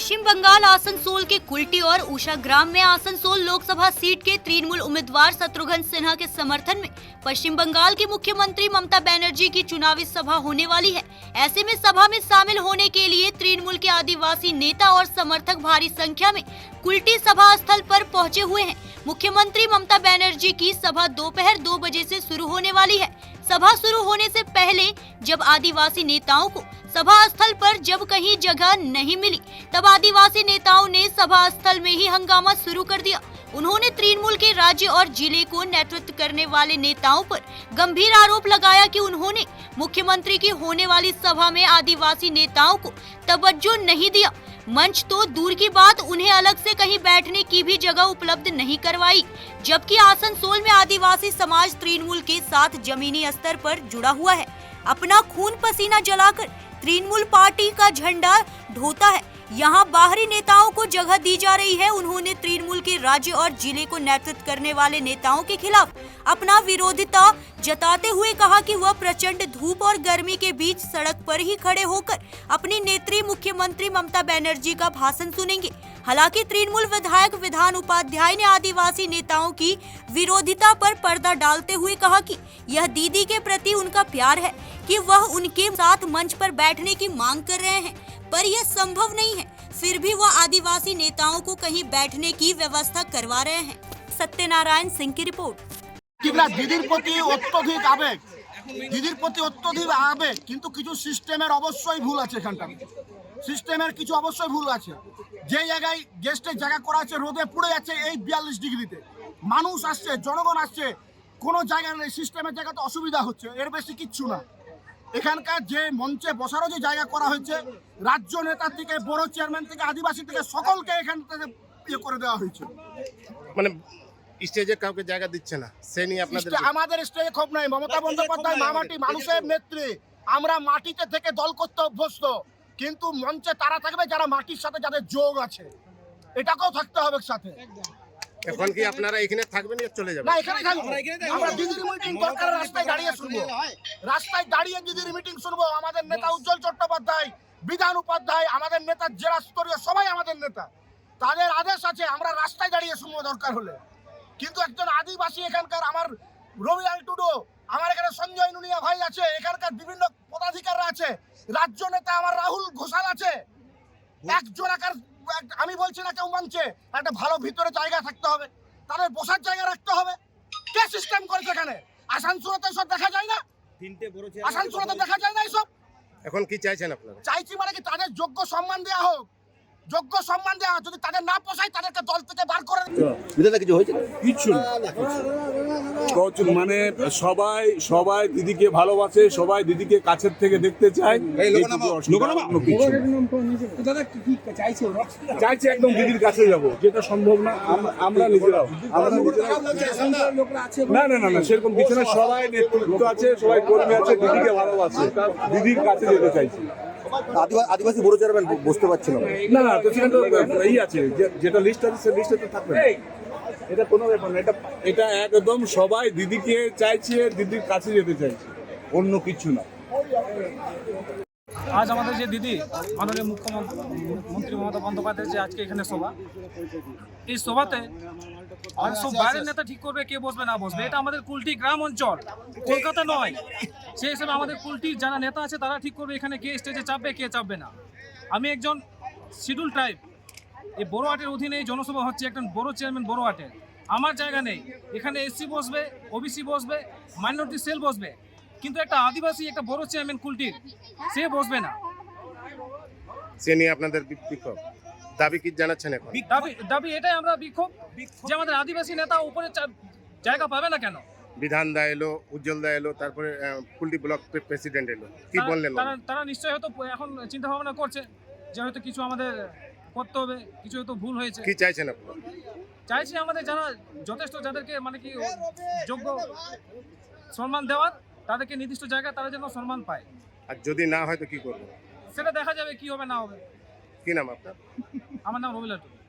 पश्चिम बंगाल आसनसोल के कुल्टी और उषाग्राम में आसनसोल लोकसभा सीट के तृणमूल उम्मीदवार शत्रुघ्न सिन्हा के समर्थन में पश्चिम बंगाल की मुख्यमंत्री ममता बनर्जी की चुनावी सभा होने वाली है। ऐसे में सभा में शामिल होने के लिए तृणमूल के आदिवासी नेता और समर्थक भारी संख्या में कुल्टी सभा स्थल पर पहुंचे हुए हैं। मुख्यमंत्री ममता बनर्जी की सभा दोपहर 2 बजे से शुरू होने वाली है। सभा शुरू होने से पहले जब आदिवासी नेताओं को सभा स्थल पर जब कहीं जगह नहीं मिली, तब आदिवासी नेताओं ने सभा स्थल में ही हंगामा शुरू कर दिया। उन्होंने तृणमूल के राज्य और जिले को नेतृत्व करने वाले नेताओं पर गंभीर आरोप लगाया कि उन्होंने मुख्यमंत्री की होने वाली सभा में आदिवासी नेताओं को तवज्जो नहीं दिया। मंच तो दूर की बात, उन्हें अलग से कहीं बैठने की भी जगह उपलब्ध नहीं करवाई। जबकि आसनसोल में आदिवासी समाज तृणमूल के साथ जमीनी स्तर पर जुड़ा हुआ है। अपना खून पसीना जलाकर तृणमूल पार्टी का झंडा ढोता है। यहाँ बाहरी नेताओं को जगह दी जा रही है। उन्होंने तृणमूल के राज्य और जिले को नेतृत्व करने वाले नेताओं के खिलाफ अपना विरोधिता जताते हुए कहा कि वह प्रचंड धूप और गर्मी के बीच सड़क पर ही खड़े होकर अपनी नेत्री मुख्यमंत्री ममता बनर्जी का भाषण सुनेंगे। हालांकि तृणमूल विधायक विधान उपाध्याय ने आदिवासी नेताओं की विरोधिता पर पर्दा डालते हुए कहा कि यह दीदी के प्रति उनका प्यार है कि वह उनके साथ मंच पर बैठने की मांग कर रहे हैं, पर यह संभव नहीं है। फिर भी वह आदिवासी नेताओं को कहीं बैठने की व्यवस्था करवा रहे हैं। सत्यनारायण सिंह की रिपोर्ट। দিদির প্রতি অত্যধিক আবেগ, দিদির প্রতি অত্যধিক আবেগ, কিন্তু কিছু সিস্টেমের অবশ্যই ভুল আছে। এখানটার সিস্টেমের কিছু অবশ্যই ভুল আছে। যে জায়গায় গেস্টের জায়গা করা আছে রোদে পুড়ে যাচ্ছে এই 42 ডিগ্রিতে, মানুষ আসছে, জনগণ আসছে, কোনো জায়গা নেই, সিস্টেমের জায়গাতে অসুবিধা হচ্ছে, এর বেশি কিচ্ছু না। এখানকার যে মঞ্চে বসারও যে জায়গা করা হয়েছে, রাজ্য নেতা থেকে বড় চেয়ারম্যান থেকে আদিবাসী থেকে সকলকে এখান থেকে ইয়ে করে দেওয়া হয়েছে। মানে স্টেজে কাউকে জায়গা দিচ্ছে না, সে নিয়ে আপনাদের আমাদের স্টেজে ক্ষোভ নাই। মমতা বন্দ্যোপাধ্যায় মামাটি মানুষের নেত্রী, আমরা মাটিতে থেকে দল করতে অভ্যস্ত, কিন্তু মঞ্চে তারা থাকবে যারা মাটির সাথে যাদের যোগ আছে, এটাকেও থাকতে হবে সাথে। এখন কি আপনারা এখানে থাকবেন না চলে যাবেন? না, এখানে থাকবো। আমরা দিদির মিটিং দরকার রাস্তায় দাঁড়িয়ে শুনবো, রাস্তায় দাঁড়িয়ে দিদির মিটিং শুনবো। আমাদের নেতা উজ্জ্বল চট্টোপাধ্যায়, বিধান উপাধ্যায়, আমাদের নেতা জেলা স্তরীয় সবাই আমাদের নেতা, তাদের আদেশ আছে আমরা রাস্তায় দাঁড়িয়ে শুনবো দরকার হলে। কিন্তু একজন আদিবাসী এখানকার আমার রবিলাল টুডু, আমার এখানে সঞ্জয় নুনিয়া ভাই আছে, এখানকার বিভিন্ন পদাধিকাররা আছে, রাজ্য নেতা আমার রাহুল ঘোষাল আছে। একজন একার আমি বলছি না কেউ মানছে, একটা ভালো ভিতরে জায়গা থাকতে হবে, তাদের বসার জায়গা রাখতে হবে। কে সিস্টেম করেছে এখানে? আসানসোলে সব দেখা যায় না, আসানসোলে দেখা যায় না এইসব। এখন কি চাইছেন আপনারা? চাইছি মানে কি তাদের যোগ্য সম্মান দেওয়া হোক, যোগ্য সম্মান দেওয়া হোক। যদি তাদের না পোষায় তাদেরকে দল থেকে বার করে কিছু হয়েছে কিছু মানে সবাই দিদিকে ভালোবাসে, সবাই দিদিকে কাছের থেকে দেখতে চায়। চাইছে একদম দিদির কাছে যাব, যেটা সম্ভব না আমরা নিজেরাও না না না না সেরকম কিছু না। সবাই নেতৃত্ব আছে, সবাই কর্মী আছে, দিদিকে ভালোবাসে, দিদির কাছে যেতে চাইছে। আদিবাসী বড় চেয়ারম্যান বুঝতে পারছি না না, তো সেখানে তো এই আছে, যেটা লিস্ট আছে সে লিস্টে তো থাকবে। এটা কোনো ব্যাপার না, এটা একদম সবাই দিদিকে চাইছে, দিদির কাছে যেতে চাইছে, অন্য কিছু না। আজ আমাদের যে দিদি মাননীয় মুখ্যমন্ত্রী মমতা বন্দ্যোপাধ্যায় যে আজকে এখানে সভা, এই সভাতে আর সব বাইরের নেতা ঠিক করবে কে বসবে না বসবে। এটা আমাদের কুলটি গ্রাম অঞ্চল, কলকাতা নয়। সেই হিসেবে আমাদের কুলটির যারা নেতা আছে তারা ঠিক করবে এখানে কে স্টেজে চাপবে কে চাপবে না। আমি একজন শিডিউল ট্রাইব, এই বড় আটের অধীনে এই জনসভা হচ্ছে, একজন বড় চেয়ারম্যান বড় আটের, আমার জায়গা নেই। এখানে এসসি বসবে, ওবিসি বসবে, মাইনরিটি সেল বসবে, কিন্তু একটা আদিবাসী একটা বড় চেয়ারম্যান কুলটির সে বসবে না। সে নিয়ে আপনাদের বিক্ষোভ দাবি কি জানাচ্ছেন? এখন দাবি এটাই আমরা বিক্ষোভ, যে আমাদের আদিবাসী নেতা উপরে জায়গা পাবে না কেন। বিধান দা এলো, উজ্জ্বল দা এলো, তারপরে কুলটি ব্লক প্রেসিডেন্ট এলো, কি বললেন? তারা নিশ্চয়ই হয়তো এখন চিন্তা ভাবনা করছে যে হয়তো কিছু আমাদের করতে হবে, কিছু হয়তো ভুল হয়েছে। কি চাইছেন আপনারা? চাইছি আমাদের যারা যথেষ্ট, যাদেরকে মানে কি যোগ্য সম্মান দেওয়ার, তাদেরকে নির্দিষ্ট জায়গায় তারা যেন সম্মান পায়। আর যদি না হয় তো কি করবে? সেটা দেখা যাবে কি হবে না হবে। কি নাম আপনার? আমার নাম রবিলাল টুডু।